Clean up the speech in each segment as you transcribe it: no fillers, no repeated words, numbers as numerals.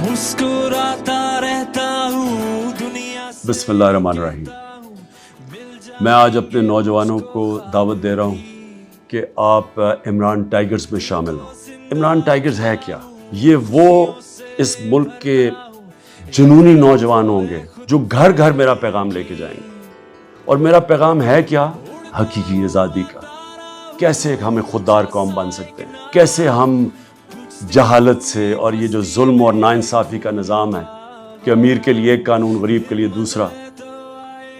مسکراتا رہتا ہوں دنیا سے. بسم اللہ الرحمن الرحیم. میں آج اپنے نوجوانوں کو دعوت دے رہا ہوں کہ آپ عمران ٹائیگرز میں شامل ہوں. عمران ٹائیگرز ہے کیا؟ یہ وہ اس ملک کے جنونی نوجوان ہوں گے جو گھر گھر میرا پیغام لے کے جائیں گے. اور میرا پیغام ہے کیا؟ حقیقی آزادی کا. کیسے ہمیں خوددار قوم بن سکتے ہیں، کیسے ہم جہالت سے اور یہ جو ظلم اور ناانصافی کا نظام ہے کہ امیر کے لیے ایک قانون، غریب کے لیے دوسرا.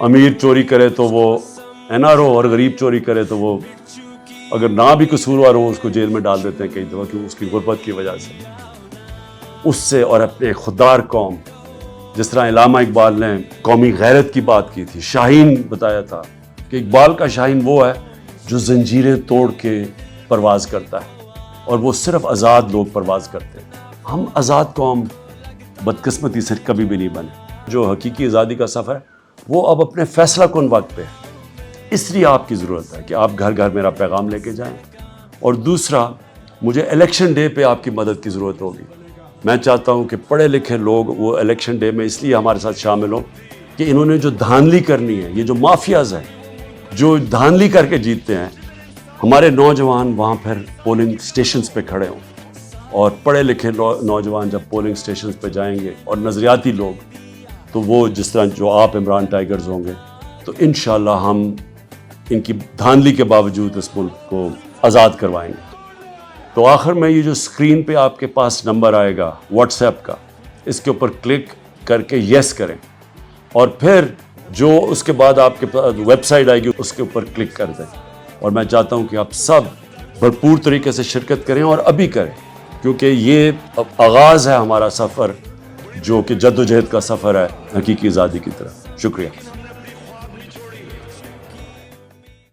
امیر چوری کرے تو وہ NRO اور غریب چوری کرے تو وہ اگر نہ بھی قصوروار ہو اس کو جیل میں ڈال دیتے ہیں کئی دفعہ کیوں اس کی غربت کی وجہ سے. اس سے اور اپنے خوددار قوم، جس طرح علامہ اقبال نے قومی غیرت کی بات کی تھی، شاہین بتایا تھا کہ اقبال کا شاہین وہ ہے جو زنجیریں توڑ کے پرواز کرتا ہے اور وہ صرف آزاد لوگ پرواز کرتے ہیں. ہم آزاد قوم بدقسمتی سے کبھی بھی نہیں بنے. جو حقیقی آزادی کا سفر ہے وہ اب اپنے فیصلہ کن وقت پہ ہے. اس لیے آپ کی ضرورت ہے کہ آپ گھر گھر میرا پیغام لے کے جائیں. اور دوسرا، مجھے الیکشن ڈے پہ آپ کی مدد کی ضرورت ہوگی. میں چاہتا ہوں کہ پڑھے لکھے لوگ وہ الیکشن ڈے میں اس لیے ہمارے ساتھ شامل ہوں کہ انہوں نے جو دھاندلی کرنی ہے، یہ جو مافیاز ہیں جو دھاندلی کر کے جیتتے ہیں، ہمارے نوجوان وہاں پھر پولنگ سٹیشنز پہ کھڑے ہوں. اور پڑھے لکھے نوجوان جب پولنگ سٹیشنز پہ جائیں گے اور نظریاتی لوگ، تو وہ جس طرح جو آپ عمران ٹائیگرز ہوں گے، تو انشاءاللہ ہم ان کی دھاندلی کے باوجود اس ملک کو آزاد کروائیں گے. تو آخر میں یہ جو اسکرین پہ آپ کے پاس نمبر آئے گا واٹس ایپ کا، اس کے اوپر کلک کر کے یس کریں. اور پھر جو اس کے بعد آپ کے پاس ویب سائٹ آئے گی اس کے اوپر کلک کر دیں. اور میں چاہتا ہوں کہ آپ سب بھرپور طریقے سے شرکت کریں اور ابھی کریں، کیونکہ یہ اب آغاز ہے ہمارا سفر جو کہ جد و جہد کا سفر ہے حقیقی آزادی کی طرف. شکریہ.